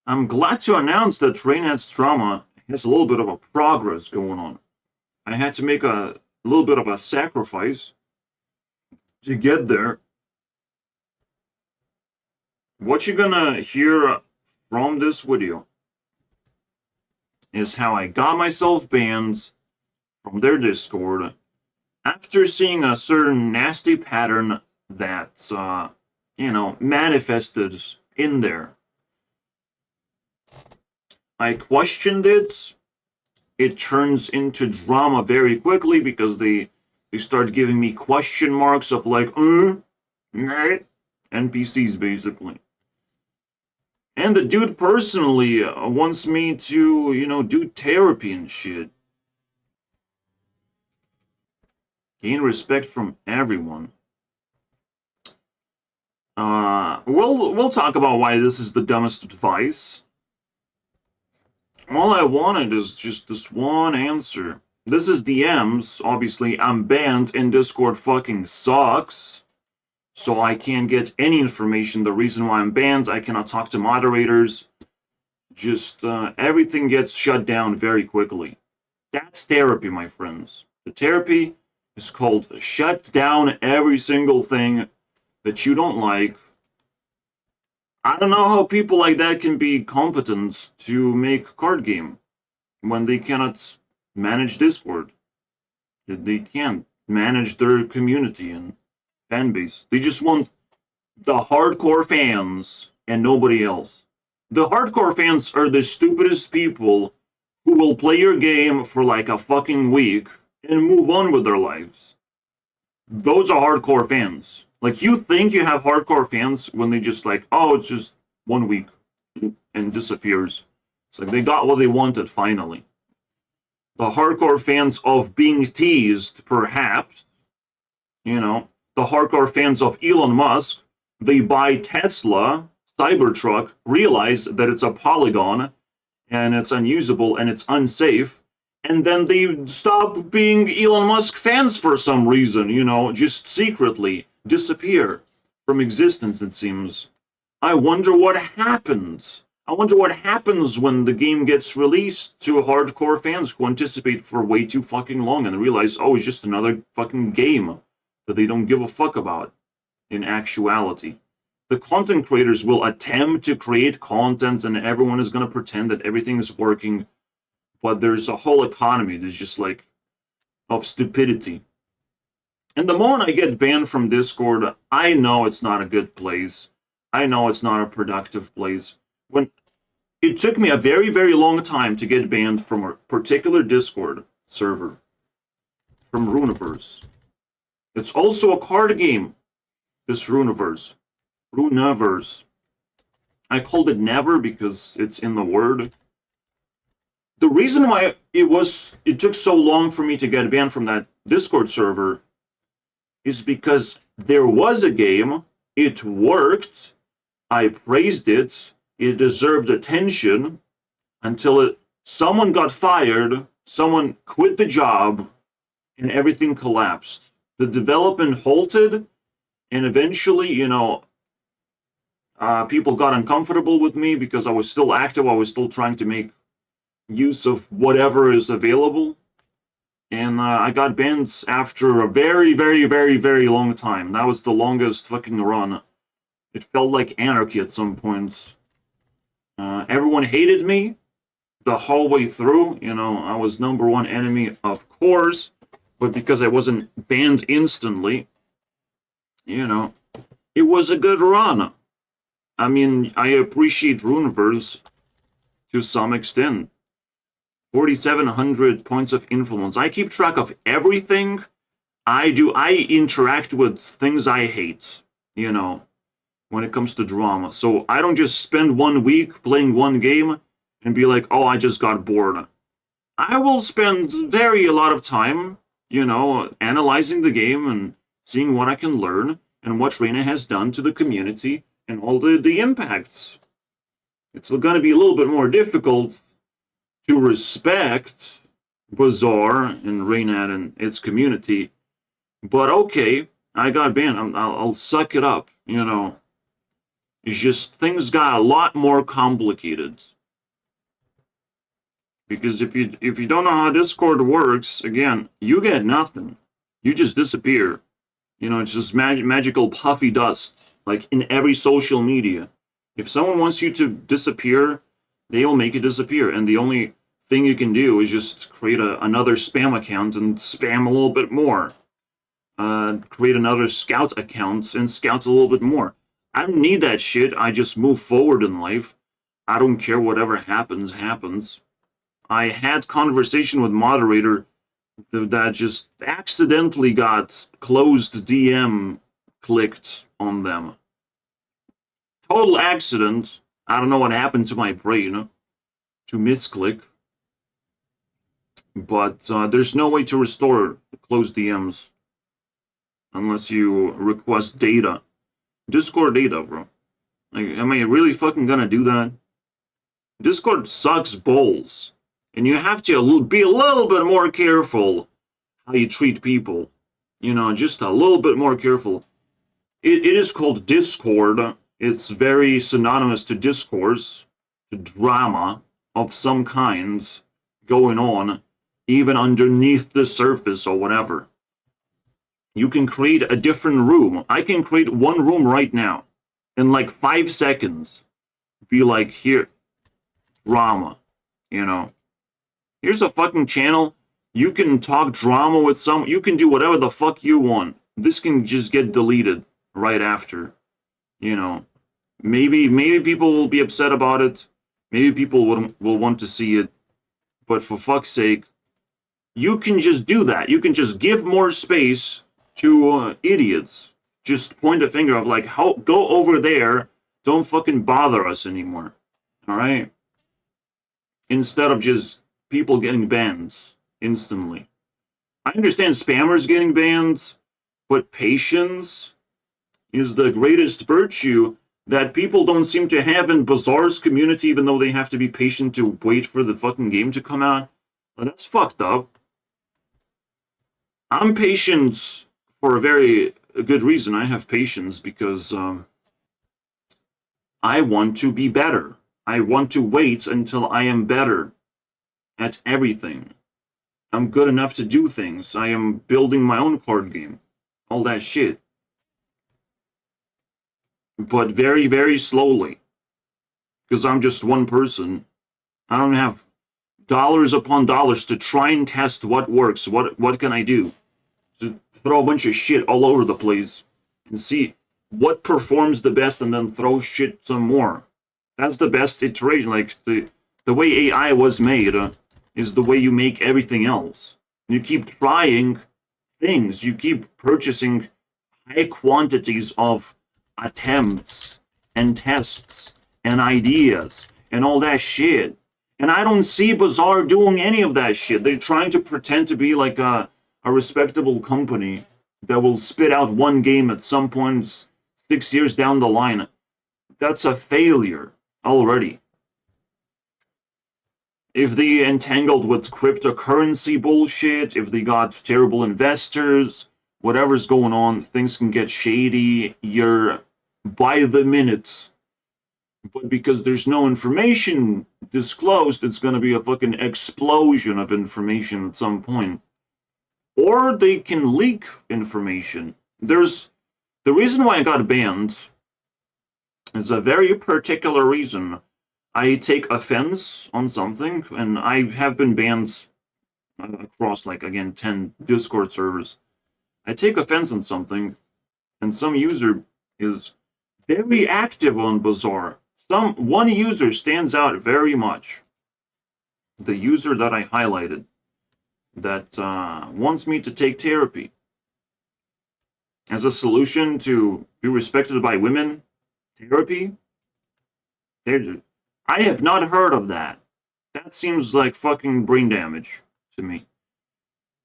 I'm glad to announce that Reynad's drama has a little bit of a progress going on. I had to make a little bit of a sacrifice to get there. What you're gonna hear from this video is how I got myself banned from their Discord after seeing a certain nasty pattern that, manifested in there. I questioned it. It turns into drama very quickly because they start giving me question marks of like, nah, NPCs basically. And the dude personally wants me to, do therapy and shit. Gain respect from everyone. We'll talk about why this is the dumbest advice. All I wanted is just this one answer. This is DMs. Obviously, I'm banned and Discord fucking sucks. So I can't get any information. The reason why I'm banned, I cannot talk to moderators. Just everything gets shut down very quickly. That's therapy, my friends. The therapy is called shut down every single thing that you don't like. I don't know how people like that can be competent to make card game when they cannot manage Discord. They can't manage their community and fan base. They just want the hardcore fans and nobody else. The hardcore fans are the stupidest people who will play your game for like a fucking week and move on with their lives. Those are hardcore fans. Like, you think you have hardcore fans when they just like, oh, it's just 1 week and disappears. It's like they got what they wanted finally. The hardcore fans of being teased, perhaps, the hardcore fans of Elon Musk, they buy Tesla, Cybertruck, realize that it's a polygon and it's unusable and it's unsafe, and then they stop being Elon Musk fans for some reason, just secretly disappear from existence, it seems. I wonder what happens. I wonder what happens when the game gets released to hardcore fans who anticipate for way too fucking long and realize, oh, it's just another fucking game that they don't give a fuck about in actuality. The content creators will attempt to create content and everyone is going to pretend that everything is working, but there's a whole economy that's just like of stupidity. And the moment I get banned from Discord, I know it's not a good place. I know it's not a productive place. When it took me a very, very long time to get banned from a particular Discord server, from Runeverse. It's also a card game, this Runeverse. Runeverse. I called it never because it's in the word. The reason why it took so long for me to get banned from that Discord server is because there was a game, it worked, I praised it, it deserved attention, until someone got fired, someone quit the job, and everything collapsed. The development halted, and eventually, people got uncomfortable with me because I was still active, I was still trying to make use of whatever is available. And I got banned after a very, very, very, very long time. That was the longest fucking run. It felt like anarchy at some points. Everyone hated me the whole way through. I was number one enemy, of course. But because I wasn't banned instantly, it was a good run. I mean, I appreciate Runeverse to some extent. 4,700 points of influence. I keep track of everything I do. I interact with things I hate, when it comes to drama. So I don't just spend 1 week playing one game and be like, oh, I just got bored. I will spend a lot of time, analyzing the game and seeing what I can learn and what Reynad has done to the community and all the impacts. It's going to be a little bit more difficult to respect Bazaar and Reynad and its community. But okay, I got banned. I'll suck it up, It's just things got a lot more complicated. Because if you don't know how Discord works, again, you get nothing. You just disappear. You know, it's just magical puffy dust, like in every social media. If someone wants you to disappear, they'll make it disappear. And the only thing you can do is just create another spam account and spam a little bit more. Create another scout account and scout a little bit more. I don't need that shit. I just move forward in life. I don't care whatever happens, happens. I had conversation with moderator that just accidentally got closed DM clicked on them. Total accident. I don't know what happened to my brain to misclick. But there's no way to restore closed DMs unless you request data. Discord data, bro. Like, am I really fucking gonna do that? Discord sucks balls. And you have to be a little bit more careful how you treat people. You know, just a little bit more careful. It is called Discord. It's very synonymous to discourse, to drama of some kind going on, even underneath the surface or whatever. You can create a different room. I can create one room right now in like 5 seconds. Be like, here, drama, you know. Here's a fucking channel. You can talk drama with someone. You can do whatever the fuck you want. This can just get deleted right after. You know, maybe people will be upset about it. Maybe people will want to see it. But for fuck's sake, you can just do that. You can just give more space to idiots. Just point a finger of like, go over there. Don't fucking bother us anymore. All right? Instead of just people getting banned instantly. I understand spammers getting banned, but patience is the greatest virtue that people don't seem to have in Bazaar's community, even though they have to be patient to wait for the fucking game to come out. But that's fucked up. I'm patient for a very good reason. I have patience because I want to be better. I want to wait until I am better at everything. I'm good enough to do things. I am building my own card game. All that shit. But very, very slowly. Because I'm just one person. I don't have dollars upon dollars to try and test what works. What can I do? To throw a bunch of shit all over the place. And see what performs the best and then throw shit some more. That's the best iteration. Like, the way AI was made is the way you make everything else. You keep trying things. You keep purchasing high quantities of attempts and tests and ideas and all that shit. And I don't see Bazaar doing any of that shit. They're trying to pretend to be like a respectable company that will spit out one game at some point 6 years down the line. That's a failure already. If they entangled with cryptocurrency bullshit, if they got terrible investors, whatever's going on, things can get shady. You're by the minute. But because there's no information disclosed, it's going to be a fucking explosion of information at some point. Or they can leak information. The reason why I got banned is a very particular reason. I take offense on something, and I have been banned across, like, again, 10 Discord servers. I take offense on something, and some user is very active on Bazaar. One user stands out very much. The user that I highlighted that wants me to take therapy as a solution to be respected by women. Therapy? I have not heard of that. That seems like fucking brain damage to me.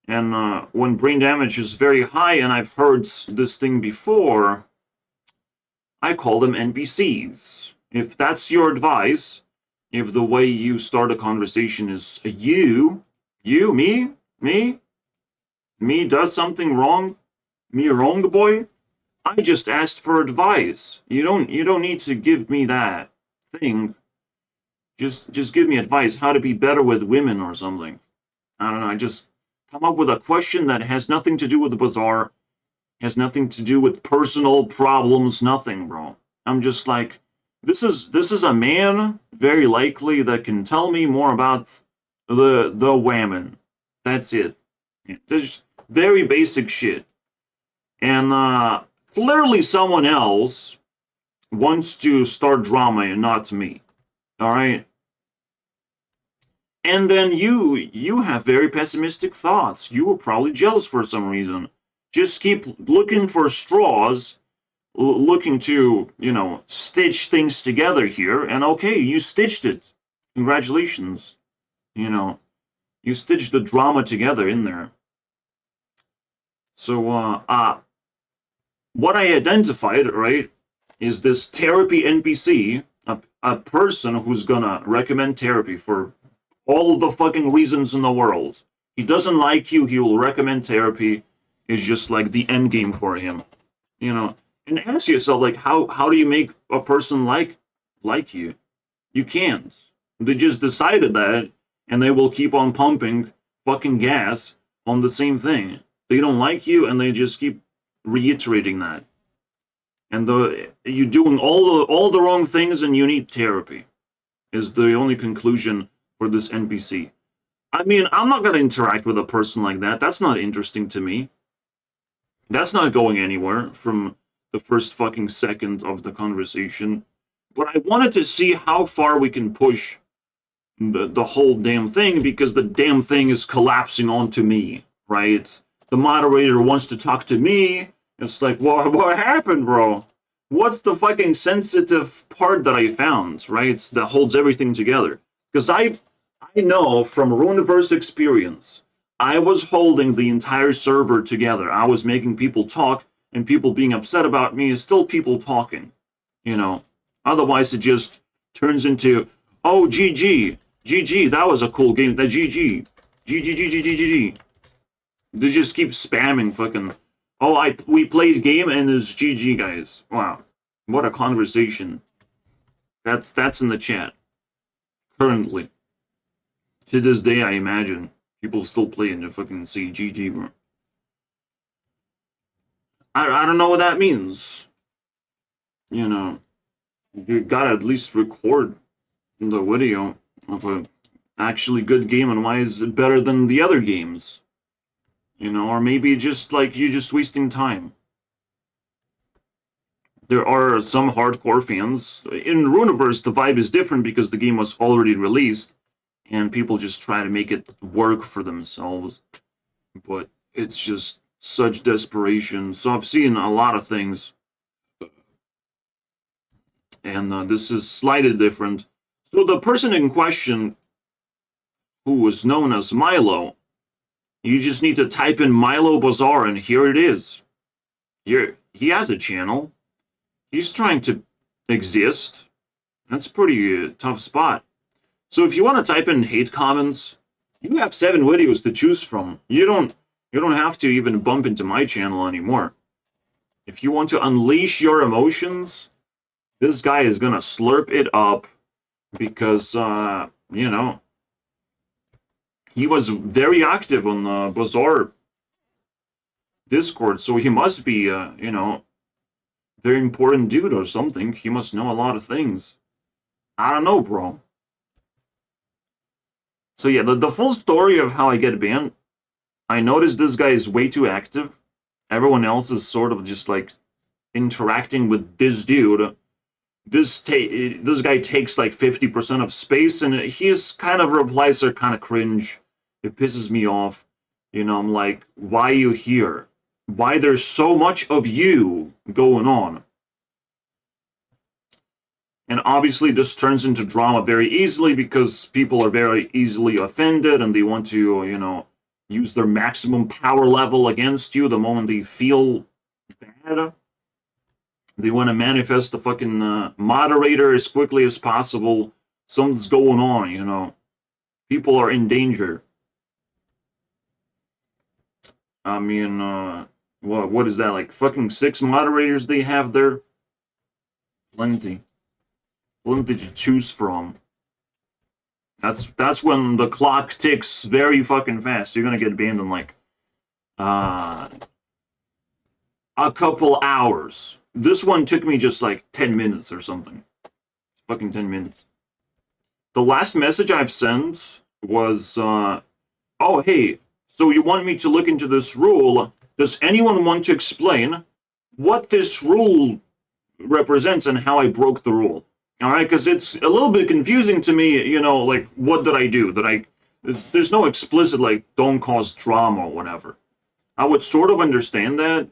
And when brain damage is very high, and I've heard this thing before, I call them NPCs. If that's your advice, if the way you start a conversation is me does something wrong, me wrong boy, I just asked for advice. You don't need to give me that thing. Just give me advice how to be better with women or something. I don't know. I just come up with a question that has nothing to do with the bazaar, has nothing to do with personal problems, nothing, bro. I'm just like, this is a man very likely that can tell me more about the women. That's it. There's very basic shit. And clearly someone else wants to start drama and not me. All right? And then you have very pessimistic thoughts. You were probably jealous for some reason. Just keep looking for straws, looking to, stitch things together here, and okay, you stitched it. Congratulations. You know, you stitched the drama together in there. So what I identified, right, is this therapy NPC, a person who's gonna recommend therapy for all the fucking reasons in the world. He doesn't like you, he will recommend therapy. Is just like the end game for him. And ask yourself, like, how do you make a person like you? You can't. They just decided that, and they will keep on pumping fucking gas on the same thing. They don't like you, and they just keep reiterating that. And you're doing all the wrong things, and you need therapy. Is the only conclusion for this NPC. I mean, I'm not gonna interact with a person like that. That's not interesting to me. That's not going anywhere from the first fucking second of the conversation. But I wanted to see how far we can push the whole damn thing, because the damn thing is collapsing onto me, right? The moderator wants to talk to me. It's like, what happened, bro? What's the fucking sensitive part that I found, right? That holds everything together. Because I know from runeverse experience, I was holding the entire server together. I was making people talk, and people being upset about me is still people talking. Otherwise it just turns into, oh, GG, GG, that was a cool game. That GG, GG, GG, GG. They just keep spamming fucking, oh, we played game and it's GG, guys. Wow, what a conversation. That's in the chat currently. To this day, I imagine people still playing to fucking say GG, bro. I don't know what that means. You gotta at least record the video of a actually good game and why is it better than the other games. Or maybe just like you just wasting time. There are some hardcore fans. In Runeverse, the vibe is different because the game was already released and people just try to make it work for themselves. But it's just such desperation. So I've seen a lot of things. And this is slightly different. So the person in question, who was known as Milo, you just need to type in Milo Bazaar and here it is. Here, he has a channel. He's trying to exist. That's a pretty tough spot. So if you want to type in hate comments, you have 7 videos to choose from. You don't have to even bump into my channel anymore. If you want to unleash your emotions, this guy is gonna slurp it up because, he was very active on the Bazaar Discord, so he must be, very important dude or something. He must know a lot of things. I don't know, bro. So yeah, the full story of how I get banned, I noticed this guy is way too active. Everyone else is sort of just like interacting with this dude. This guy takes like 50% of space, and his kind of replies are kind of cringe. It pisses me off. I'm like, why are you here? Why there's so much of you going on? And obviously this turns into drama very easily because people are very easily offended and they want to, use their maximum power level against you the moment they feel bad. They want to manifest the fucking moderator as quickly as possible. Something's going on, People are in danger. I mean, What is that, like fucking 6 moderators they have there? Plenty. Plenty to choose from. That's when the clock ticks very fucking fast. You're gonna get banned in like a couple hours. This one took me just like 10 minutes or something. Fucking 10 minutes. The last message I've sent was, oh, hey, so you want me to look into this rule? Does anyone want to explain what this rule represents and how I broke the rule? All right, because it's a little bit confusing to me, you know, like, what did I do? There's no explicit, like, don't cause drama or whatever. I would sort of understand that.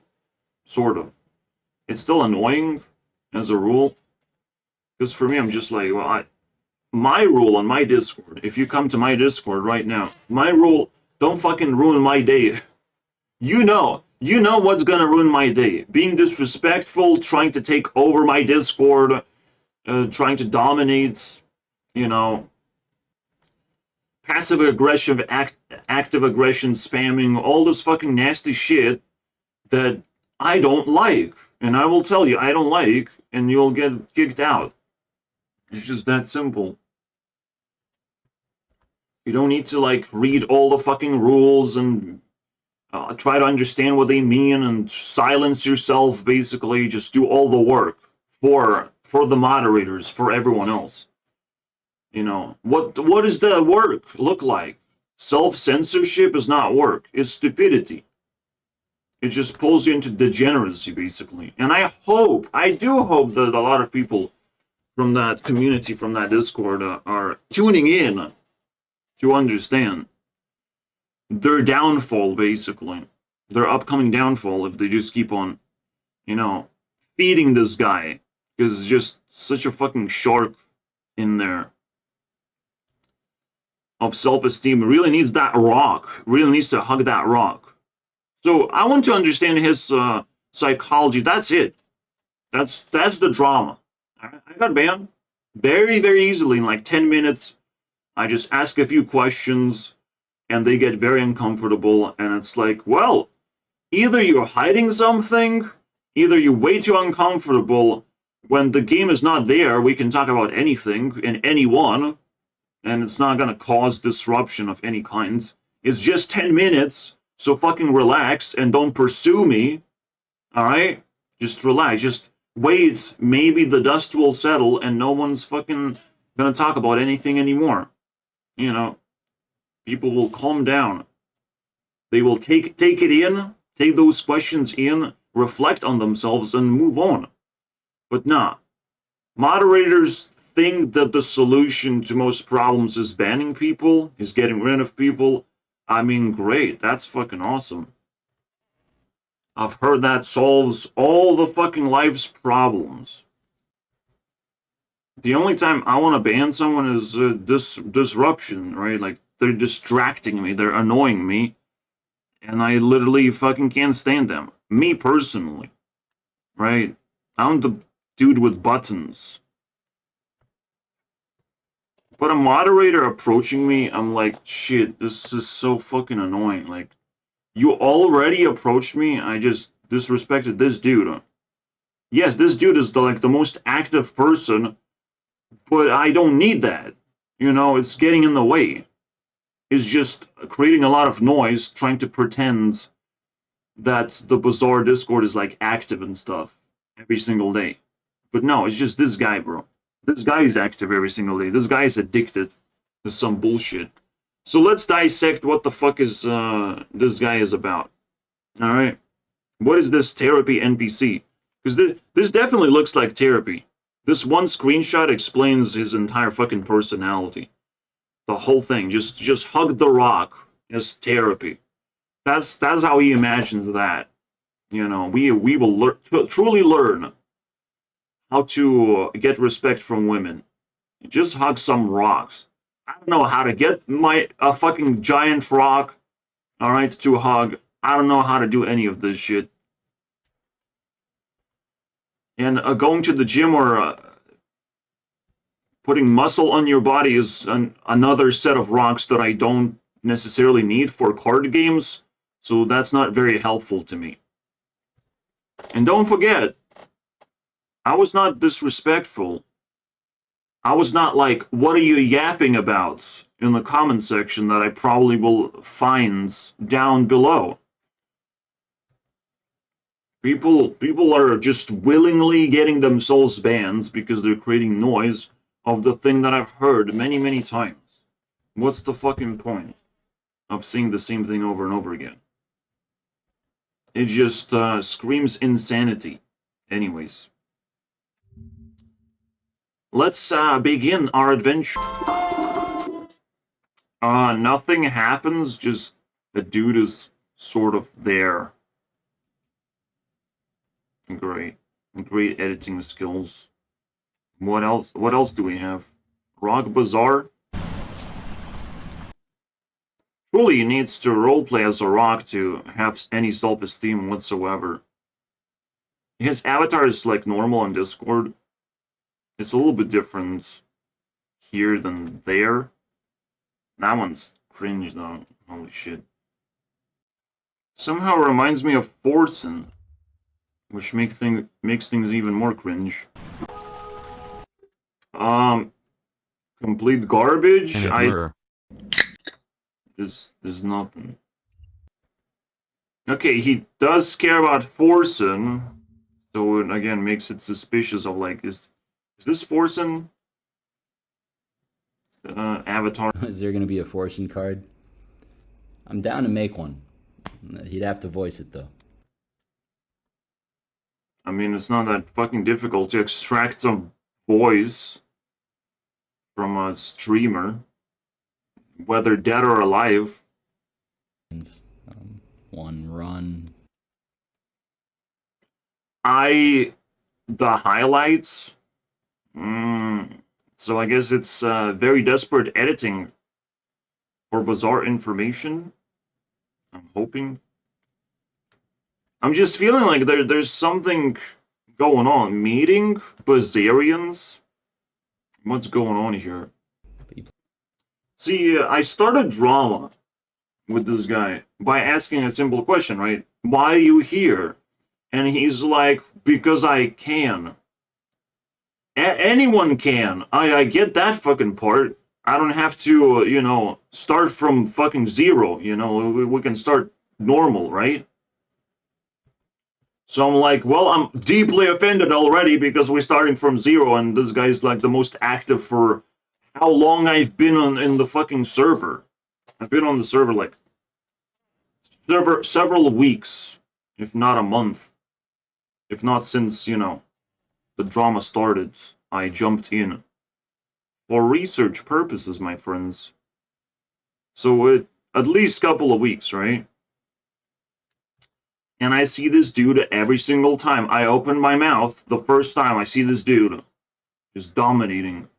Sort of. It's still annoying as a rule. Because for me, I'm just like, well, my rule on my Discord, if you come to my Discord right now, my rule, don't fucking ruin my day. You know what's gonna ruin my day. Being disrespectful, trying to take over my Discord, trying to dominate, you know, passive aggression, active aggression, spamming, all this fucking nasty shit that I don't like. And I will tell you, I don't like, and you'll get kicked out. It's just that simple. You don't need to, like, read all the fucking rules and try to understand what they mean and silence yourself, basically. Just do all the work for the moderators, for everyone else. You know, what does the work look like? Self-censorship is not work. It's stupidity. It just pulls you into degeneracy, basically. And I do hope that a lot of people from that community, from that Discord, are tuning in to understand their downfall, basically. Their upcoming downfall if they just keep on, you know, feeding this guy. Because it's just such a fucking shark in there of self-esteem. Really needs that rock. Really needs to hug that rock. So I want to understand his psychology. That's it. That's the drama. I got banned very, very easily in like 10 minutes. I just ask a few questions and they get very uncomfortable. And it's like, well, either you're hiding something, either you're way too uncomfortable. When the game is not there, we can talk about anything and anyone, and it's not gonna cause disruption of any kind. It's just 10 minutes. So fucking relax and don't pursue me, alright? Just relax, just wait, maybe the dust will settle and no one's fucking gonna talk about anything anymore. You know, people will calm down. They will take it in, take those questions in, reflect on themselves and move on. But nah, moderators think that the solution to most problems is banning people, is getting rid of people. I mean, great. That's fucking awesome. I've heard that solves all the fucking life's problems. The only time I want to ban someone is disruption, right? Like, they're distracting me, they're annoying me, and I literally fucking can't stand them. Me personally, right? I'm the dude with buttons. But a moderator approaching me, I'm like, shit, this is so fucking annoying. Like, you already approached me, I just disrespected this dude. Yes, this dude is the most active person, but I don't need that. You know, it's getting in the way. It's just creating a lot of noise, trying to pretend that the Bazaar Discord is, like, active and stuff every single day. But no, it's just this guy, bro. This guy is active every single day. This guy is addicted to some bullshit. So let's dissect what the fuck is this guy is about. Alright? What is this therapy NPC? Because this definitely looks like therapy. This one screenshot explains his entire fucking personality. The whole thing. Just hug the rock as therapy. That's how he imagines that. You know, we will truly learn how to get respect from women. Just hug some rocks. I don't know how to get a fucking giant rock, alright, to hug. I don't know how to do any of this shit. And going to the gym or putting muscle on your body is another set of rocks that I don't necessarily need for card games, so that's not very helpful to me. And don't forget, I was not disrespectful. I was not like, what are you yapping about in the comment section that I probably will find down below. People are just willingly getting themselves banned because they're creating noise of the thing that I've heard many, many times. What's the fucking point of seeing the same thing over and over again? It just screams insanity. Anyways. Let's begin our adventure. Nothing happens, just a dude is sort of there. Great. Great editing skills. What else? What else do we have? Rock Bazaar? Truly needs to roleplay as a rock to have any self-esteem whatsoever. His avatar is like normal on Discord. It's a little bit different here than there. That one's cringe though. Holy shit. Somehow reminds me of Forsen, which makes things even more cringe. Complete garbage. There's nothing. Okay, he does care about Forsen, so it again makes it suspicious of like, is this Forsen? Avatar. Is there gonna be a Forsen card? I'm down to make one. He'd have to voice it though. I mean, it's not that fucking difficult to extract a voice from a streamer, whether dead or alive. One run. The highlights. So I guess it's very desperate editing for Bazaar information. I'm hoping. I'm just feeling like there's something going on. Meeting Bazarians? What's going on here? See, I started drama with this guy by asking a simple question, right? Why are you here? And he's like, because I can. Anyone can. I get that fucking part. I don't have to, you know, start from fucking zero, you know, we can start normal, right? So I'm like, well, I'm deeply offended already because we're starting from zero and this guy's like the most active for how long I've been in the fucking server. I've been on the server like several weeks, if not a month. If not since, you know, the drama started, I jumped in. For research purposes, my friends. So at least a couple of weeks, right? And I see this dude every single time I open my mouth. The first time I see this dude just dominating,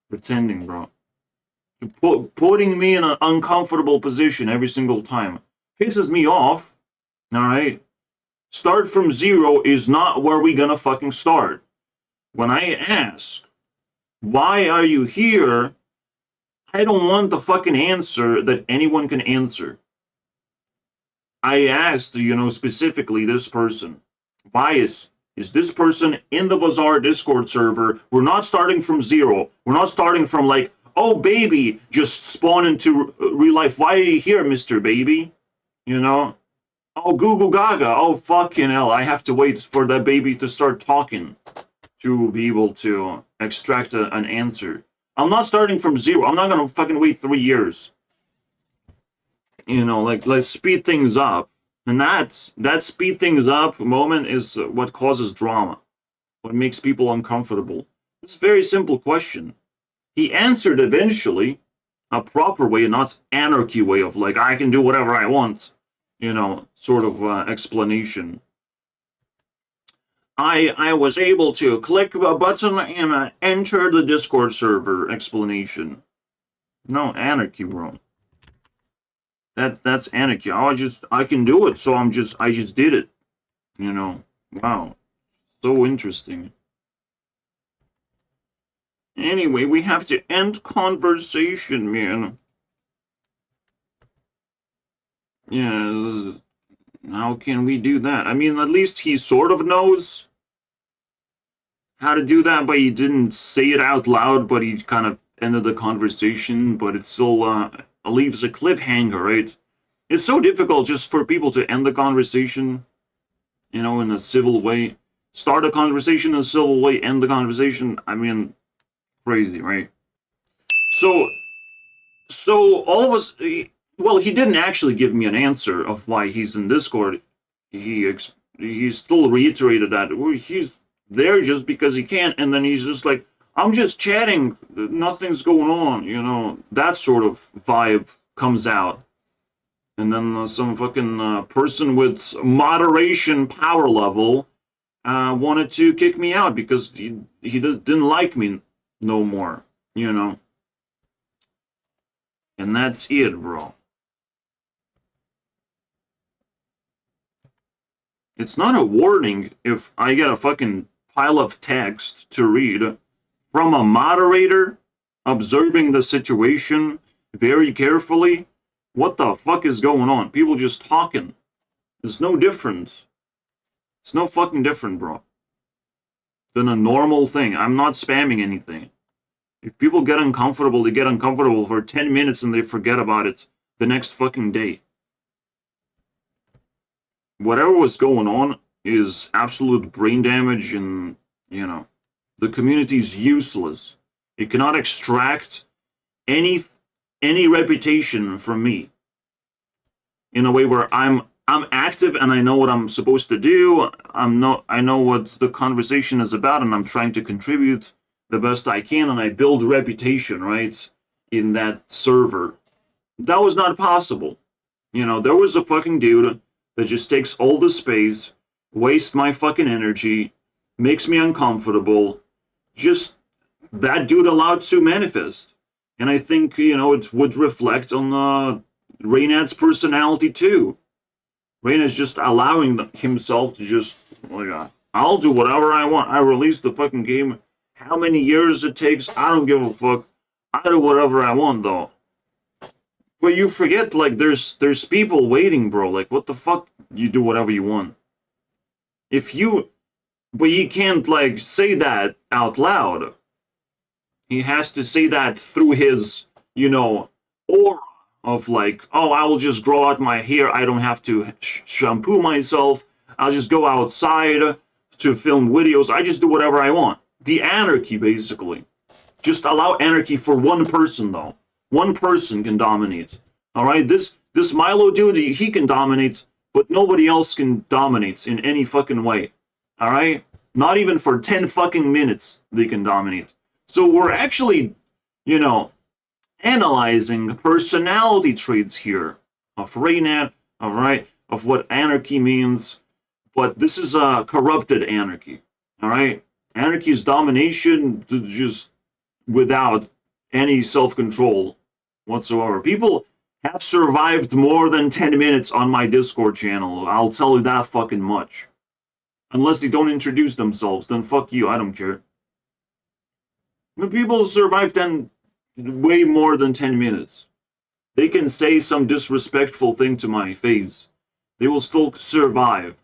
pretending, bro. Putting me in an uncomfortable position every single time. Pisses me off, alright? Start from zero is not where we gonna fucking start. When I ask, why are you here? I don't want the fucking answer that anyone can answer. I asked, you know, specifically this person. Why is this person in the Bazaar Discord server? We're not starting from zero. We're not starting from like, oh, baby, just spawn into real life. Why are you here, Mr. Baby? You know? Oh, Google Gaga. Oh, fucking hell. I have to wait for that baby to start talking to be able to extract an answer. I'm not starting from zero. I'm not gonna fucking wait 3 years. You know, like, let's speed things up. And that speed things up moment is what causes drama. What makes people uncomfortable. It's a very simple question. He answered eventually, a proper way, not anarchy way of like, I can do whatever I want. You know, sort of explanation. I was able to click a button and enter the Discord server explanation. No, anarchy, bro. That's anarchy. I can do it, so I just did it. You know, wow. So interesting. Anyway, we have to end conversation, man. Yeah, How can we do that? I mean, at least he sort of knows how to do that, but he didn't say it out loud, but he kind of ended the conversation, but it still leaves a cliffhanger, right? It's so difficult just for people to end the conversation, you know, in a civil way. Start a conversation in a civil way, end the conversation. I mean, crazy, right? So, so all of us, well, he didn't actually give me an answer of why he's in Discord. He still reiterated that he's there just because he can't, and then he's just like, I'm just chatting, nothing's going on, you know, that sort of vibe comes out. And then some fucking person with moderation power level wanted to kick me out because he didn't like me no more, you know. And that's it, bro. It's not a warning if I get a fucking pile of text to read from a moderator observing the situation very carefully. What the fuck is going on? People just talking. It's no different. It's no fucking different, bro, than a normal thing. I'm not spamming anything. If people get uncomfortable, they get uncomfortable for 10 minutes and they forget about it the next fucking day. Whatever was going on is absolute brain damage, and, you know, the community's useless. It cannot extract any reputation from me in a way where I'm active and I know what I'm supposed to do. I know what the conversation is about, and I'm trying to contribute the best I can, and I build reputation, right, in that server. That was not possible. You know, there was a fucking dude that just takes all the space, wastes my fucking energy, makes me uncomfortable. Just that dude allowed to manifest. And I think, you know, it would reflect on Reynad's personality too. Reynad's just allowing himself to just, oh my god, I'll do whatever I want. I release the fucking game. How many years it takes, I don't give a fuck. I do whatever I want, though. But you forget, like, there's people waiting, bro. Like, what the fuck? You do whatever you want. But he can't, like, say that out loud. He has to say that through his, you know, aura of, like, oh, I will just grow out my hair. I don't have to shampoo myself. I'll just go outside to film videos. I just do whatever I want. The anarchy, basically. Just allow anarchy for one person, though. One person can dominate. Alright? This Milo dude, he can dominate, but nobody else can dominate in any fucking way. Alright? Not even for 10 fucking minutes they can dominate. So we're actually, you know, analyzing personality traits here of Reynad, alright, of what anarchy means. But this is a corrupted anarchy. Alright? Anarchy is domination just without any self-control whatsoever. People have survived more than 10 minutes on my Discord channel. I'll tell you that fucking much. Unless they don't introduce themselves, then fuck you, I don't care. The people survive way more than 10 minutes. They can say some disrespectful thing to my face. They will still survive.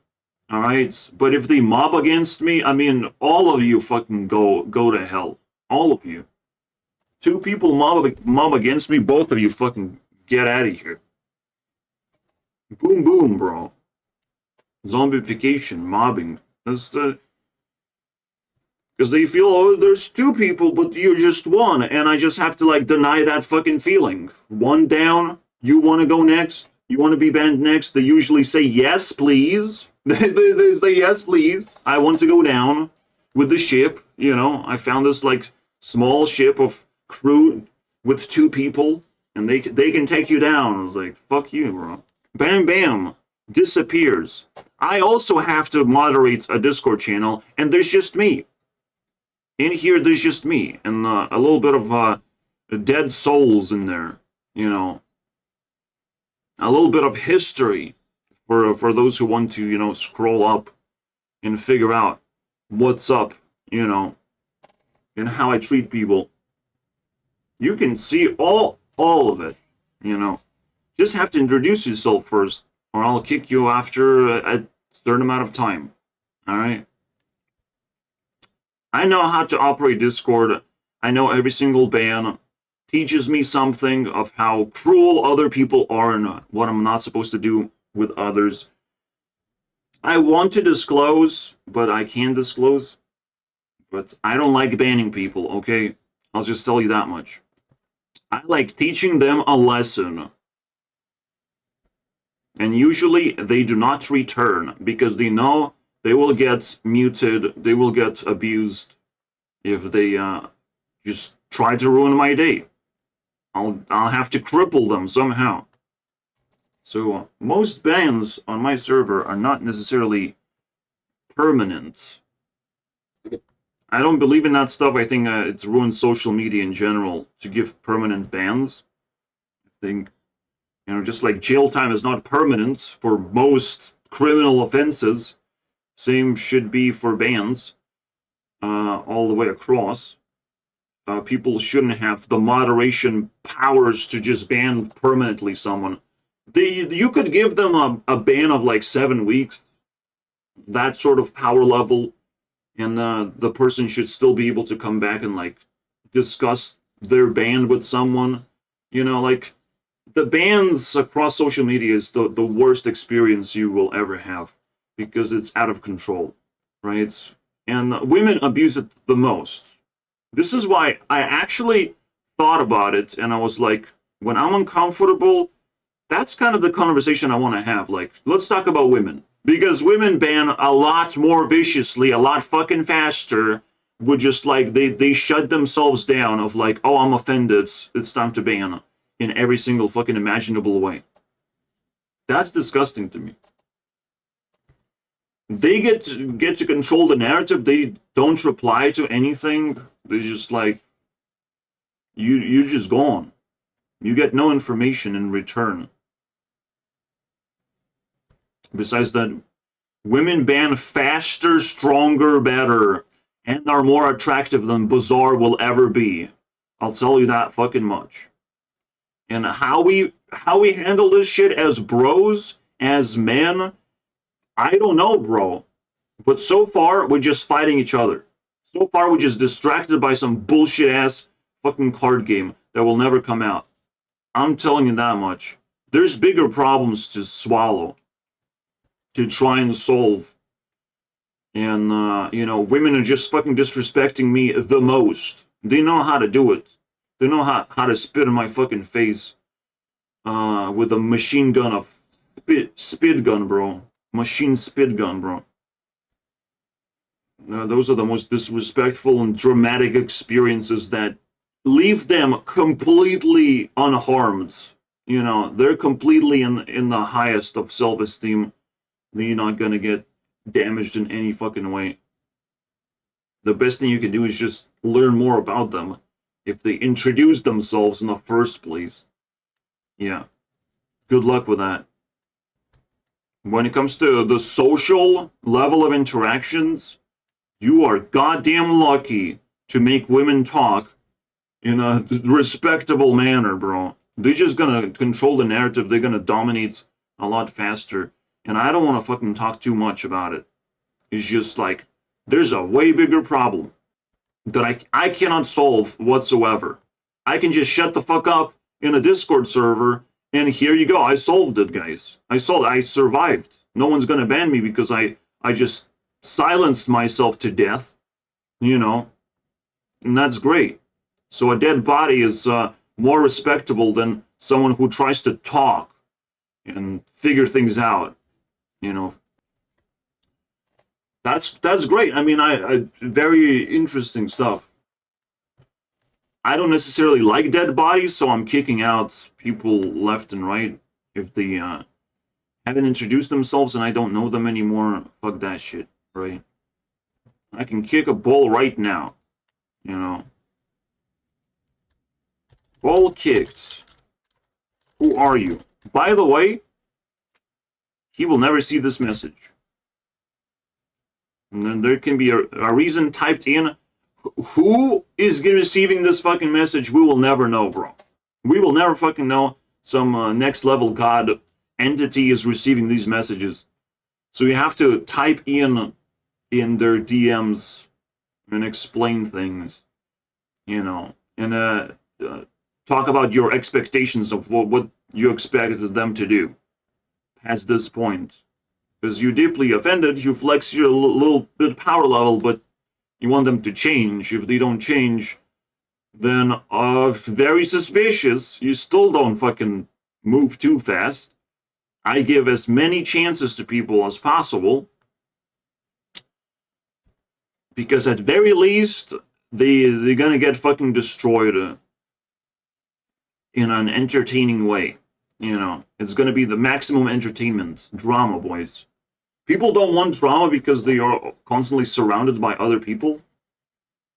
Alright? But if they mob against me, I mean, all of you fucking go to hell. All of you. 2 people mob against me, both of you fucking get out of here. Boom, boom, bro. Zombification, mobbing. That's the... Because they feel, oh, there's 2 people, but you're just one, and I just have to, like, deny that fucking feeling. 1 down, you want to go next? You want to be banned next? They usually say, yes, please. They say, yes, please. I want to go down with the ship, you know. I found this, like, small ship of crew with 2 people, and they can take you down. I was like, fuck you, bro. Bam, bam. Disappears. I also have to moderate a Discord channel, and there's just me. In here, there's just me, and a little bit of dead souls in there, you know. A little bit of history for those who want to, you know, scroll up and figure out what's up, you know, and how I treat people. You can see all of it, you know. Just have to introduce yourself first. or I'll kick you after a certain amount of time. Alright? I know how to operate Discord. I know every single ban teaches me something of how cruel other people are and what I'm not supposed to do with others. I want to disclose, but I can't disclose. But I don't like banning people, okay? I'll just tell you that much. I like teaching them a lesson. And usually they do not return because they know they will get muted, they will get abused if they just try to ruin my day. I'll have to cripple them somehow. So most bans on my server are not necessarily permanent. I don't believe in that stuff. I think it's ruined social media in general to give permanent bans. I think, just like jail time is not permanent for most criminal offenses, same should be for bans all the way across. People shouldn't have the moderation powers to just ban permanently someone. You could give them a ban of like 7 weeks, that sort of power level, and the person should still be able to come back and like discuss their ban with someone. Like the bans across social media is the worst experience you will ever have because it's out of control, right? And women abuse it the most. This is why I actually thought about it, and I was like, when I'm uncomfortable, that's kind of the conversation I want to have. Like, let's talk about women. Because women ban a lot more viciously, a lot fucking faster, would just like, they shut themselves down of like, oh, I'm offended, it's time to ban, in every single fucking imaginable way. That's disgusting to me. They get to control the narrative, they don't reply to anything, they're just like, you're just gone. You get no information in return. Besides that, women ban faster, stronger, better, and are more attractive than Bazaar will ever be. I'll tell you that fucking much. And how we handle this shit as bros, as men, I don't know, bro. But so far, we're just fighting each other. So far, we're just distracted by some bullshit-ass fucking card game that will never come out. I'm telling you that much. There's bigger problems to swallow, to try and solve. And, women are just fucking disrespecting me the most. They know how to do it. They know how to spit in my fucking face with a machine gun of spit gun, bro. Machine spit gun, bro. Those are the most disrespectful and dramatic experiences that leave them completely unharmed. They're completely in the highest of self-esteem. They're not gonna get damaged in any fucking way. The best thing you can do is just learn more about them if they introduce themselves in the first place. Yeah. Good luck with that. When it comes to the social level of interactions, you are goddamn lucky to make women talk in a respectable manner, bro. They're just gonna control the narrative. They're gonna dominate a lot faster. And I don't want to fucking talk too much about it. It's just like, there's a way bigger problem that I cannot solve whatsoever. I can just shut the fuck up in a Discord server, and here you go. I solved it, guys. I survived. No one's gonna ban me because I just silenced myself to death, and that's great. So a dead body is more respectable than someone who tries to talk and figure things out. That's great. I mean, I very interesting stuff. I don't necessarily like dead bodies, so I'm kicking out people left and right if they haven't introduced themselves and I don't know them anymore. Fuck that shit, right? I can kick a ball right now, Ball kicked. Who are you? By the way, he will never see this message. And then there can be a reason typed in. Who is receiving this fucking message? We will never know, bro. We will never fucking know. Some next level god entity is receiving these messages. So you have to type in their DMs and explain things, you know, and talk about your expectations of what you expected them to do past this point. Because you're deeply offended, you flex your little bit power level, but you want them to change. If they don't change, then very suspicious. You still don't fucking move too fast. I give as many chances to people as possible, because at very least they're gonna get fucking destroyed in an entertaining way. You know, it's gonna be the maximum entertainment drama, boys. People don't want drama because they are constantly surrounded by other people.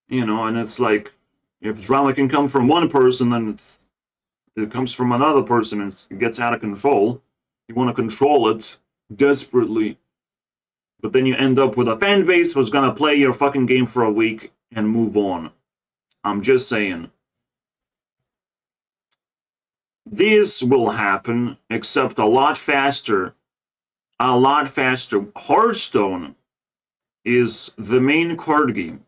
You know, and it's like, if drama can come from one person, then it comes from another person and it gets out of control. You want to control it desperately. But then you end up with a fan base who's gonna play your fucking game for a week and move on. I'm just saying. This will happen, except a lot faster. A lot faster. Hearthstone is the main card game.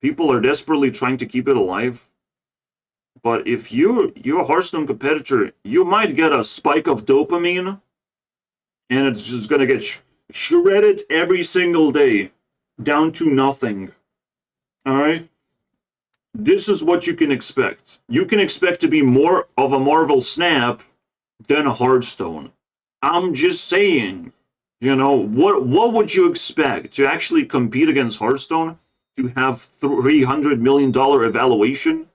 People are desperately trying to keep it alive. But if you're a Hearthstone competitor, you might get a spike of dopamine, and it's just gonna get shredded every single day, down to nothing. Alright? This is what you can expect. You can expect to be more of a Marvel Snap than a Hearthstone. I'm just saying, you know, what would you expect? To actually compete against Hearthstone? To have $300 million evaluation?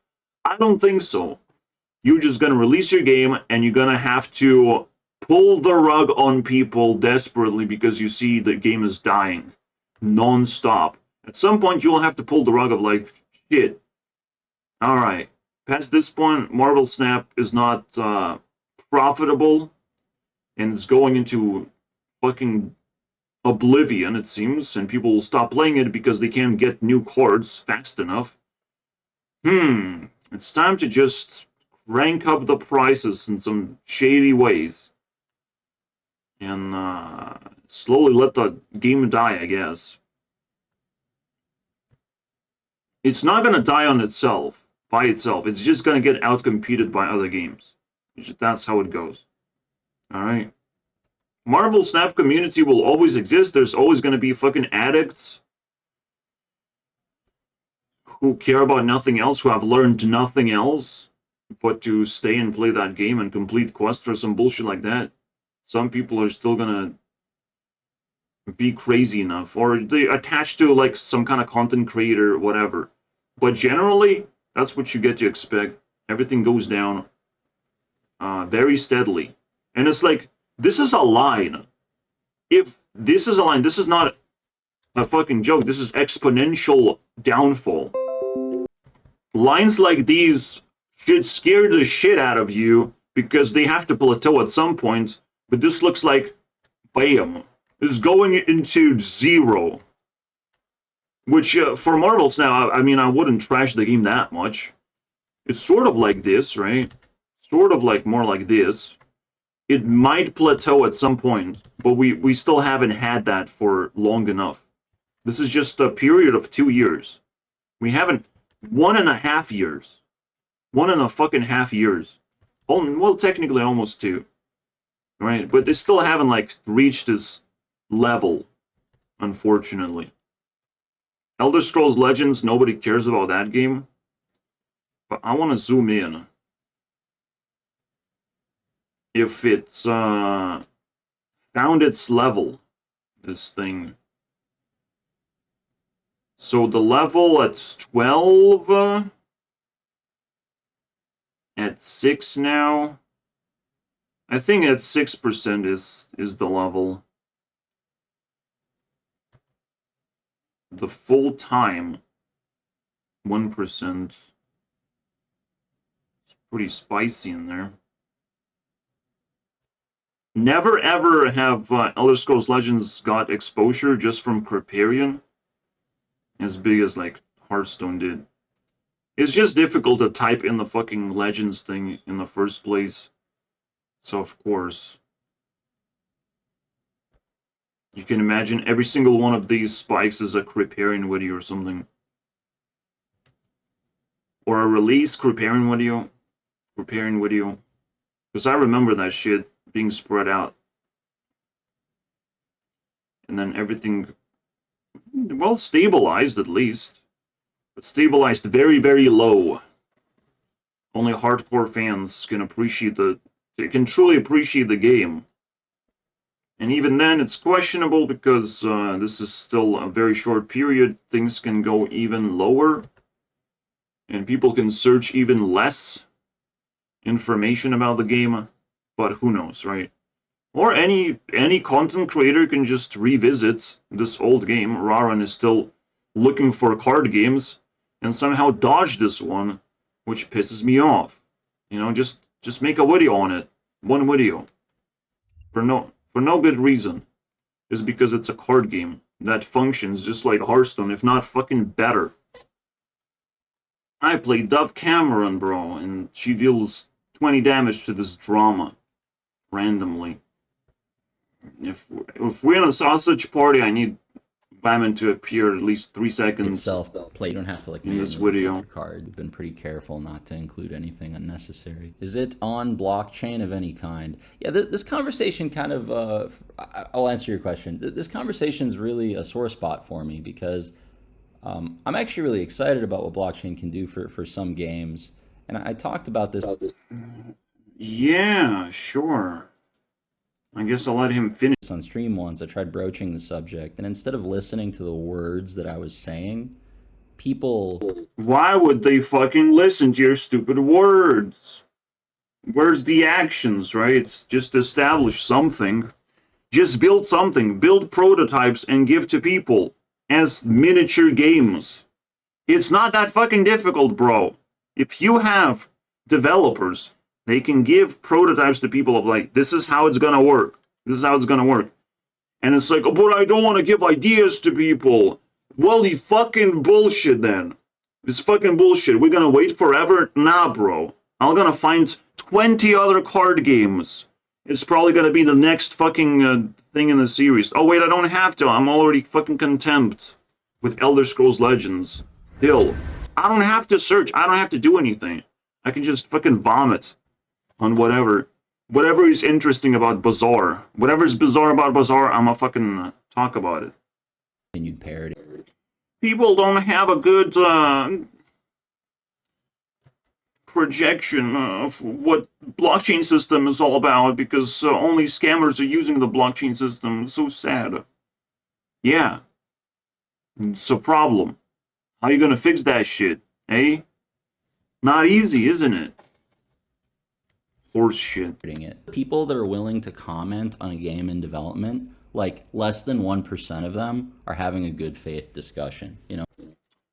I don't think so. You're just gonna release your game and you're gonna have to pull the rug on people desperately because you see the game is dying non-stop. At some point you'll have to pull the rug of like, shit. Alright. Past this point, Marvel Snap is not profitable and it's going into fucking oblivion, it seems, and people will stop playing it because they can't get new cards fast enough. It's time to just crank up the prices in some shady ways. And slowly let the game die, I guess. It's not gonna die on itself, by itself. It's just gonna get outcompeted by other games. That's how it goes. Alright? Marvel Snap community will always exist. There's always gonna be fucking addicts who care about nothing else, who have learned nothing else but to stay and play that game and complete quests or some bullshit like that. Some people are still gonna be crazy enough, or they attach to like some kind of content creator, whatever. But generally, that's what you get to expect. Everything goes down very steadily. And it's like, this is a line. If this is a line, this is not a fucking joke. This is exponential downfall. Lines like these should scare the shit out of you because they have to plateau at some point. But this looks like, bam, is going into zero. Which, for Marvels now, I mean, I wouldn't trash the game that much. It's sort of like this, right? Sort of like more like this. It might plateau at some point, but we still haven't had that for long enough. This is just a period of 2 years. We haven't... 1.5 years. 1.5 fucking half years. Well, technically almost 2. Right? But they still haven't, like, reached this level, unfortunately. Elder Scrolls Legends, nobody cares about that game. But I want to zoom in. If it's found its level, this thing. So the level at 12, at 6 now. I think at 6% is the level. The full time, 1%. It's pretty spicy in there. Never ever have Elder Scrolls Legends got exposure just from Creparian as big as like Hearthstone did. It's just difficult to type in the fucking Legends thing in the first place. So of course, You can imagine every single one of these spikes is a preparing video or something. Or a release preparing video. Preparing video. Because I remember that shit being spread out. And then everything, well, stabilized at least. But stabilized very, very low. Only hardcore fans can can truly appreciate the game. And even then, it's questionable because this is still a very short period. Things can go even lower. And people can search even less information about the game. But who knows, right? Or any content creator can just revisit this old game. Raran is still looking for card games and somehow dodge this one, which pisses me off. You know, just make a video on it. One video. For no good reason. Just because it's a card game that functions just like Hearthstone, if not fucking better. I play Dove Cameron, bro, and she deals 20 damage to this drama. Randomly. If we're in a sausage party, I need Vyman to appear at least 3 seconds. Itself, play. You don't have to like in this video. Your card. You've been pretty careful not to include anything unnecessary. Is it on blockchain of any kind? Yeah, this conversation kind of. I'll answer your question. This conversation is really a sore spot for me because I'm actually really excited about what blockchain can do for some games, and I talked about this. Yeah, sure. I guess I'll let him finish. On stream once, I tried broaching the subject, and instead of listening to the words that I was saying, people... Why would they fucking listen to your stupid words? Where's the actions, right? Just establish something. Just build something. Build prototypes and give to people as miniature games. It's not that fucking difficult, bro. If you have developers... They can give prototypes to people of like, this is how it's gonna work. This is how it's gonna work. And it's like, but I don't want to give ideas to people. Well, you fucking bullshit then. It's fucking bullshit. We're gonna wait forever? Nah, bro. I'm gonna find 20 other card games. It's probably gonna be the next fucking thing in the series. Oh wait, I don't have to. I'm already fucking content with Elder Scrolls Legends. Still, I don't have to search. I don't have to do anything. I can just fucking vomit on whatever is interesting about Bazaar. Whatever's bizarre about Bazaar, I'ma fucking talk about it. Continued parody. People don't have a good projection of what blockchain system is all about because only scammers are using the blockchain system. It's so sad. Yeah. It's a problem. How you gonna fix that shit, eh? Not easy, isn't it? Horse shit. People that are willing to comment on a game in development, like less than 1% of them are having a good faith discussion, you know?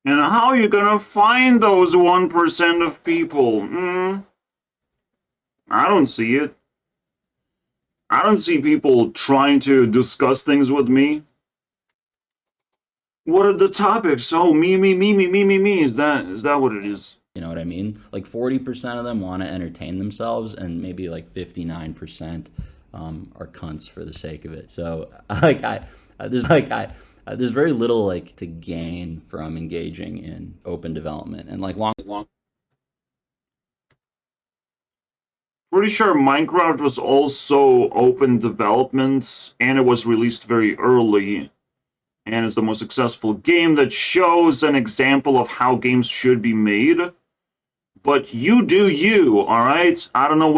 And how are you gonna find those 1% of people? I don't see it. I don't see people trying to discuss things with me. What are the topics? Oh, me. Is that what it is? You know what I mean? Like 40% of them want to entertain themselves, and maybe like 59% are cunts for the sake of it. So there's very little like to gain from engaging in open development and like long. Pretty sure Minecraft was also open development, and it was released very early. And it's the most successful game that shows an example of how games should be made. But you do you, alright? I don't know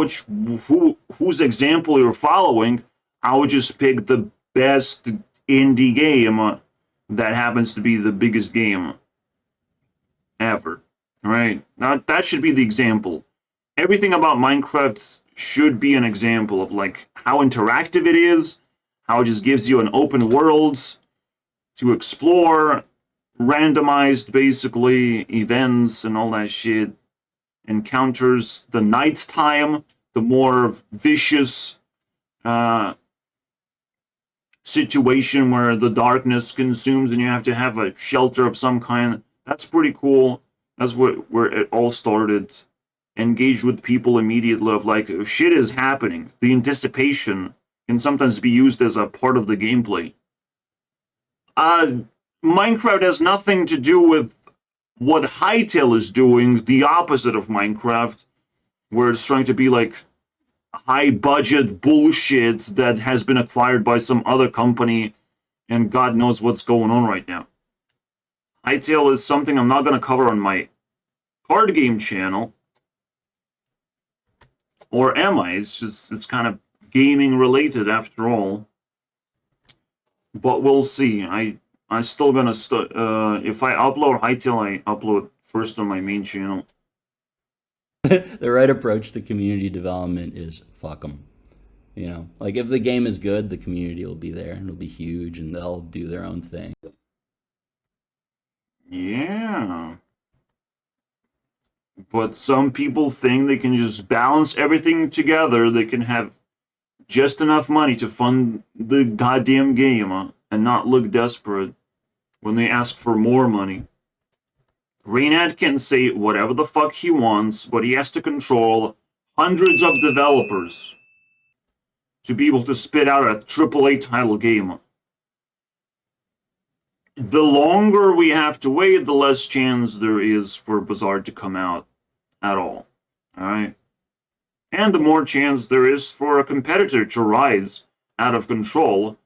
whose example you're following. I would just pick the best indie game that happens to be the biggest game ever. Alright? Now, that should be the example. Everything about Minecraft should be an example of like how interactive it is, how it just gives you an open world to explore, randomized basically events and all that shit. Encounters, the nighttime, the more vicious situation where the darkness consumes and you have to have a shelter of some kind. That's pretty cool. That's where it all started. Engage with people immediately of like, shit is happening. The anticipation can sometimes be used as a part of the gameplay. Minecraft has nothing to do with what Hytale is doing, the opposite of Minecraft, where it's trying to be like high budget bullshit that has been acquired by some other company, and God knows what's going on right now. Hytale is something I'm not going to cover on my card game channel. Or am I? It's kind of gaming related after all. But we'll see. I'm still gonna if I upload Hytale, I upload first on my main channel. The right approach to community development is fuck them. You know, like if the game is good, the community will be there and it'll be huge and they'll do their own thing. Yeah. But some people think they can just balance everything together. They can have just enough money to fund the goddamn game and not look desperate when they ask for more money. Reynad can say whatever the fuck he wants, but he has to control hundreds of developers to be able to spit out a AAA title game. The longer we have to wait, the less chance there is for Bazaar to come out at all. Alright? And the more chance there is for a competitor to rise out of control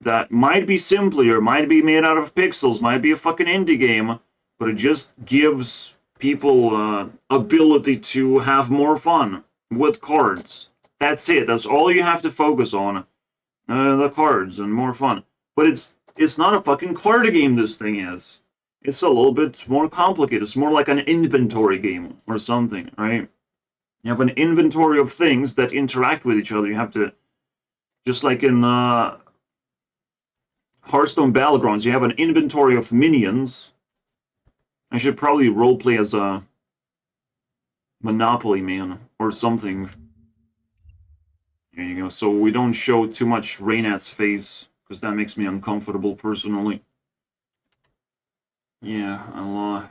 that might be simpler, might be made out of pixels, might be a fucking indie game, but it just gives people ability to have more fun with cards. That's it. That's all you have to focus on. The cards and more fun. But it's not a fucking card game, this thing is. It's a little bit more complicated. It's more like an inventory game or something, right? You have an inventory of things that interact with each other. You have to, just like in Hearthstone Battlegrounds, you have an inventory of minions. I should probably roleplay as a Monopoly man or something. There you go. So we don't show too much Reynad's face, because that makes me uncomfortable personally. Yeah, I'll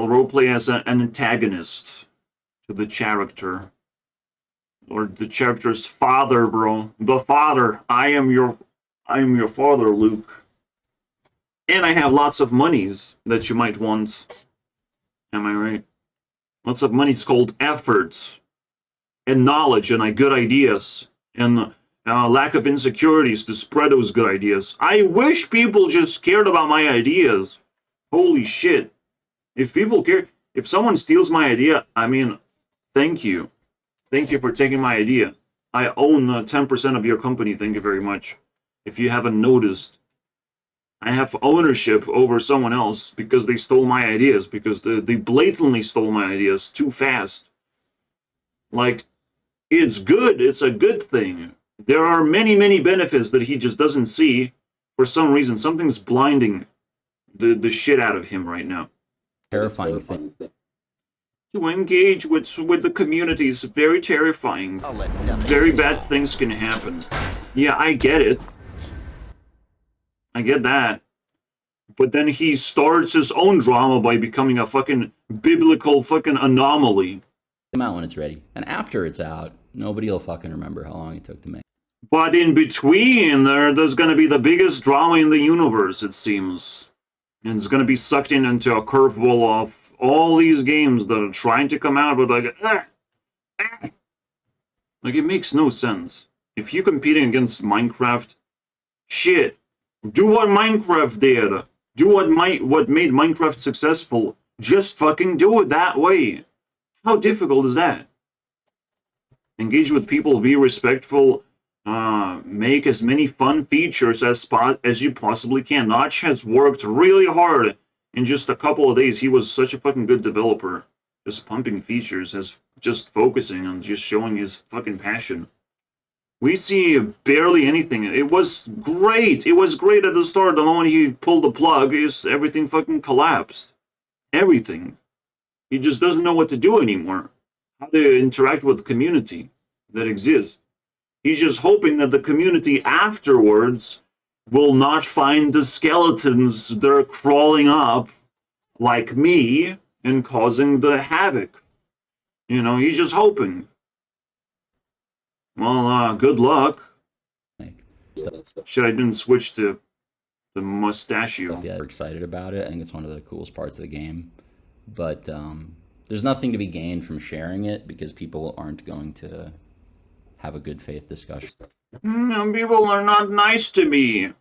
roleplay as an antagonist to the character. Or the character's father, bro. The father. I am your father, Luke. And I have lots of monies that you might want. Am I right? Lots of money's called effort. And knowledge and good ideas. And lack of insecurities to spread those good ideas. I wish people just cared about my ideas. Holy shit. If people care, if someone steals my idea, I mean, thank you. Thank you for taking my idea. I own 10% of your company, thank you very much. If you haven't noticed, I have ownership over someone else because they stole my ideas, because they blatantly stole my ideas too fast. Like, it's good, it's a good thing. There are many, many benefits that he just doesn't see. For some reason, something's blinding the shit out of him right now. Terrifying thing. To engage with the community is very terrifying. Very bad things can happen. Yeah, I get it. I get that. But then he starts his own drama by becoming a fucking biblical fucking anomaly. Come out when it's ready. And after it's out, nobody will fucking remember how long it took to make. But in between, there's gonna be the biggest drama in the universe, it seems. And it's gonna be sucked into a curveball of all these games that are trying to come out with like it makes no sense. If you're competing against Minecraft, shit, do what Minecraft did. Do what made Minecraft successful. Just fucking do it that way. How difficult is that? Engage with people, be respectful, make as many fun features as you possibly can. Notch has worked really hard. In just a couple of days, he was such a fucking good developer. Just pumping features, just focusing on just showing his fucking passion. We see barely anything. It was great. It was great at the start. The moment he pulled the plug, everything fucking collapsed. Everything. He just doesn't know what to do anymore. How to interact with the community that exists. He's just hoping that the community afterwards will not find the skeletons that are crawling up like me and causing the havoc. You know, he's just hoping. Well, good luck. Shit, I didn't switch to the mustachio. Yeah, we're excited about it. I think it's one of the coolest parts of the game. But there's nothing to be gained from sharing it because people aren't going to have a good faith discussion. People are not nice to me.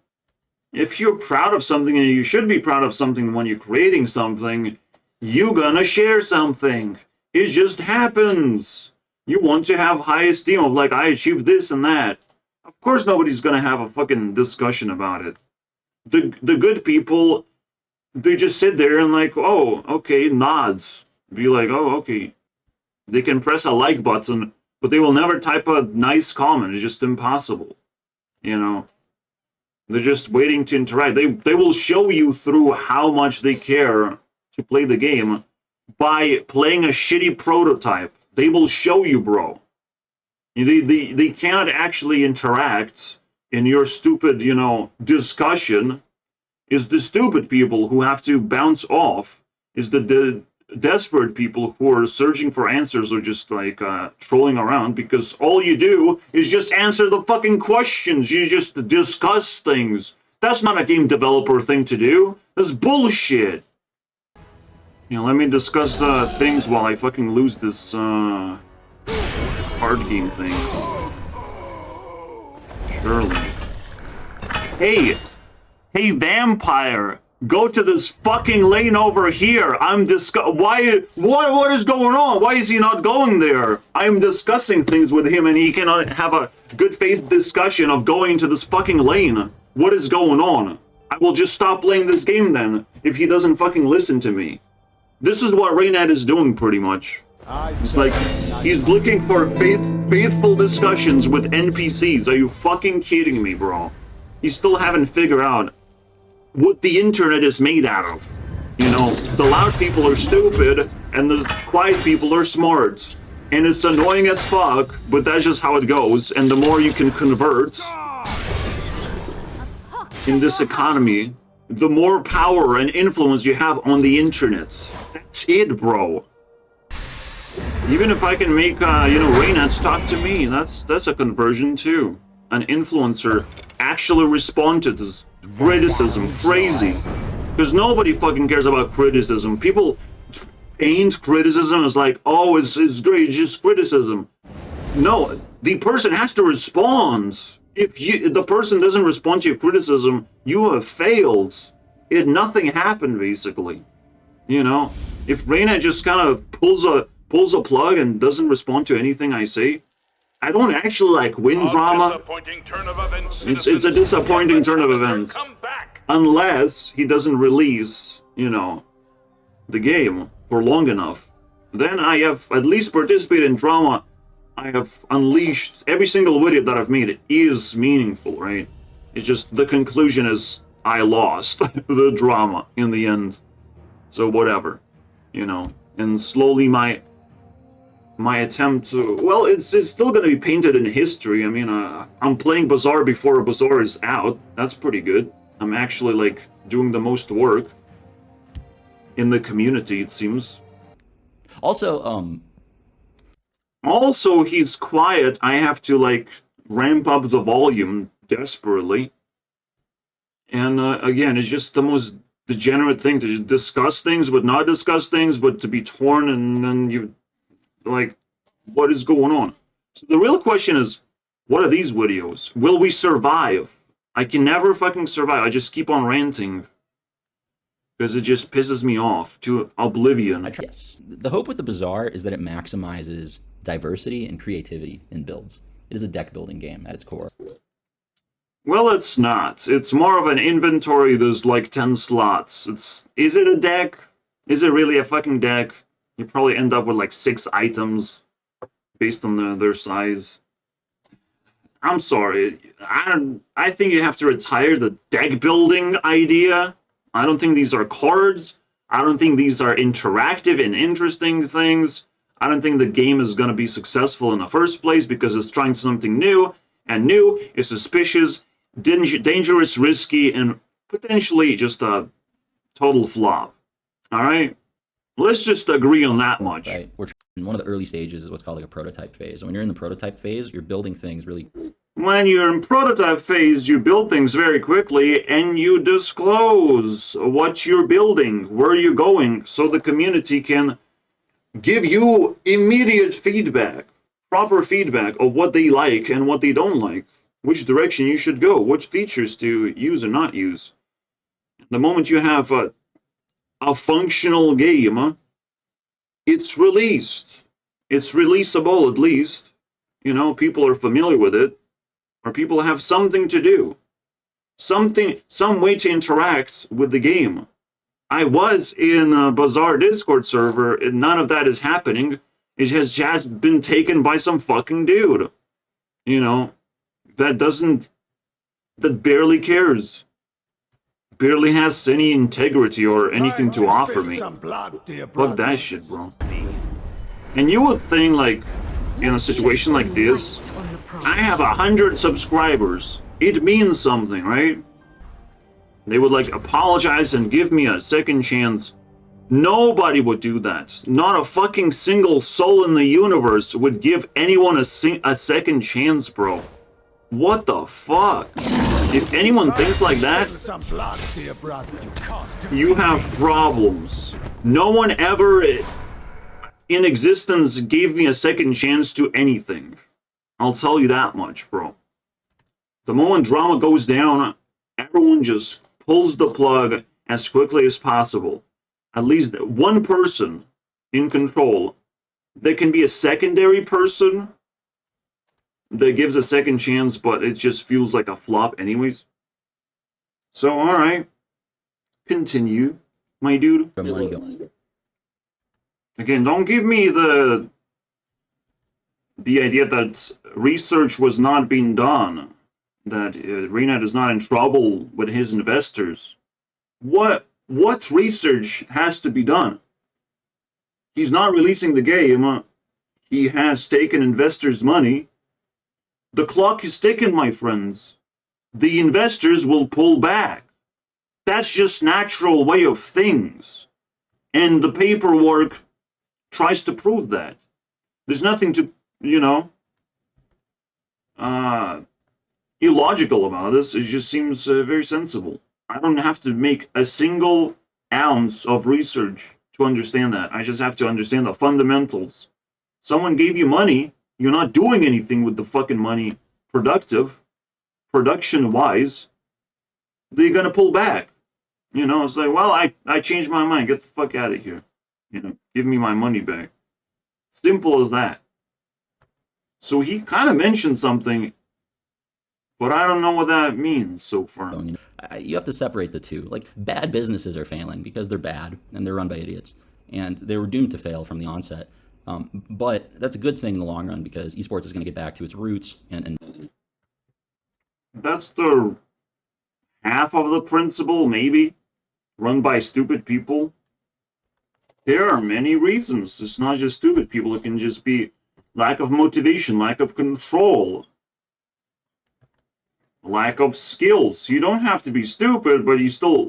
If you're proud of something, and you should be proud of something when you're creating something, you gonna share something. It just happens. You want to have high esteem of like, I achieved this and that. Of course nobody's gonna have a fucking discussion about it. The good people, they just sit there and like, oh, okay, nods. Be like, oh, okay. They can press a like button, but they will never type a nice comment. It's just impossible. You know? They're just waiting to interact. They will show you through how much they care to play the game by playing a shitty prototype. They will show you, bro. They cannot actually interact in your stupid, discussion. Is the stupid people who have to bounce off. Is the desperate people who are searching for answers or just like trolling around, because all you do is just answer the fucking questions. You just discuss things. That's not a game developer thing to do. That's bullshit. Let me discuss things while I fucking lose this card game thing. Surely. Hey, vampire! Go to this fucking lane over here. What is going on? Why is he not going there? I'm discussing things with him and he cannot have a good faith discussion of going to this fucking lane. What is going on? I will just stop playing this game then, if he doesn't fucking listen to me. This is what Reynad is doing pretty much. It's like, he's looking for faithful discussions with NPCs. Are you fucking kidding me, bro? You still haven't figured out what the internet is made out of. The loud people are stupid, and the quiet people are smart. And it's annoying as fuck, but that's just how it goes. And the more you can convert in this economy, the more power and influence you have on the internet. That's it, bro. Even if I can make, Reynad talk to me, that's a conversion too. An influencer actually respond to this criticism. Crazy. Because nobody fucking cares about criticism. People paint criticism as like, oh, it's great, it's just criticism. No, the person has to respond. If the person doesn't respond to your criticism, you have failed. Nothing happened, basically. If Reynad just kind of pulls a plug and doesn't respond to anything I say, I don't actually like win drama. It's a disappointing turn of events. Unless he doesn't release, the game for long enough. Then I have at least participated in drama. I have unleashed every single video that I've made. It is meaningful, right? It's just the conclusion is I lost the drama in the end. So whatever, and slowly my attempt to, well, it's still going to be painted in history. I mean, I'm playing Bazaar before Bazaar is out. That's pretty good. I'm actually, like, doing the most work in the community, it seems. Also, he's quiet. I have to, like, ramp up the volume desperately. And, again, it's just the most degenerate thing to discuss things, but not discuss things, but to be torn, and then you... Like, what is going on? So the real question is, what are these videos? Will we survive? I can never fucking survive. I just keep on ranting. Because it just pisses me off to oblivion. Yes. The hope with the Bazaar is that it maximizes diversity and creativity in builds. It is a deck building game at its core. Well, it's not. It's more of an inventory. There's like 10 slots. Is it a deck? Is it really a fucking deck? You probably end up with like 6 items based on their size. I'm sorry. I think you have to retire the deck building idea. I don't think these are cards. I don't think these are interactive and interesting things. I don't think the game is going to be successful in the first place because it's trying something new, and new is suspicious, dangerous, risky, and potentially just a total flop. All right? Let's just agree on that much. Right. One of the early stages is what's called like a prototype phase. And when you're in the prototype phase, you're building things really... When you're in prototype phase, you build things very quickly and you disclose what you're building, where you're going, so the community can give you immediate feedback, proper feedback of what they like and what they don't like, which direction you should go, which features to use or not use. The moment you have a functional game, it's released. It's releasable, at least. You know, people are familiar with it, or people have something to do, some way to interact with the game. I was in a Bazaar Discord server, and none of that is happening. It has just been taken by some fucking dude. You know, that barely cares. Barely has any integrity or anything to offer me. Fuck that shit, bro. And you would think, like, in a situation like this, I have 100 subscribers. It means something, right? They would, like, apologize and give me a second chance. Nobody would do that. Not a fucking single soul in the universe would give anyone a second chance, bro. What the fuck? If anyone thinks like that, you have problems. No one ever in existence gave me a second chance to anything. I'll tell you that much, bro. The moment drama goes down, everyone just pulls the plug as quickly as possible. At least one person in control. There can be a secondary person that gives a second chance, but it just feels like a flop anyways. So, alright. Continue, my dude. Again, don't give me the idea that research was not being done, that Reynad is not in trouble with his investors. What research has to be done? He's not releasing the game. He has taken investors' money. The clock is ticking, my friends. The investors will pull back. That's just natural way of things. And the paperwork tries to prove that. There's nothing to, illogical about this. It just seems very sensible. I don't have to make a single ounce of research to understand that. I just have to understand the fundamentals. Someone gave you money. You're not doing anything with the fucking money production-wise. They're gonna pull back. It's like, well, I changed my mind. Get the fuck out of here. Give me my money back. Simple as that. So he kind of mentioned something, but I don't know what that means so far. You have to separate the two. Like, bad businesses are failing because they're bad and they're run by idiots. And they were doomed to fail from the onset. But that's a good thing in the long run because esports is going to get back to its roots. And that's the half of the principle, maybe, run by stupid people. There are many reasons. It's not just stupid people. It can just be lack of motivation, lack of control, lack of skills. You don't have to be stupid, but you still,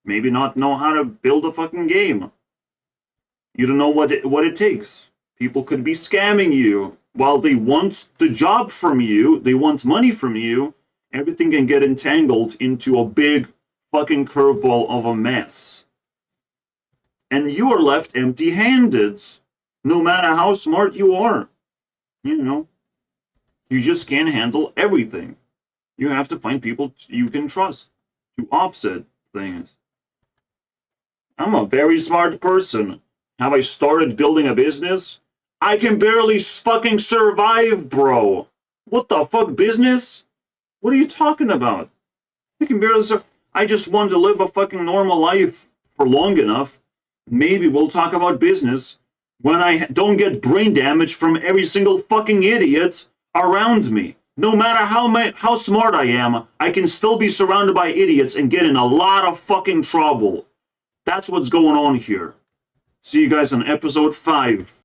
maybe not know how to build a fucking game. You don't know what it takes. People could be scamming you. While they want the job from you, they want money from you, everything can get entangled into a big fucking curveball of a mess. And you are left empty-handed, no matter how smart you are. You just can't handle everything. You have to find people you can trust to offset things. I'm a very smart person. Have I started building a business? I can barely fucking survive, bro. What the fuck, business? What are you talking about? I can barely survive. I just want to live a fucking normal life for long enough. Maybe we'll talk about business when I don't get brain damage from every single fucking idiot around me. No matter how smart I am, I can still be surrounded by idiots and get in a lot of fucking trouble. That's what's going on here. See you guys on episode 5.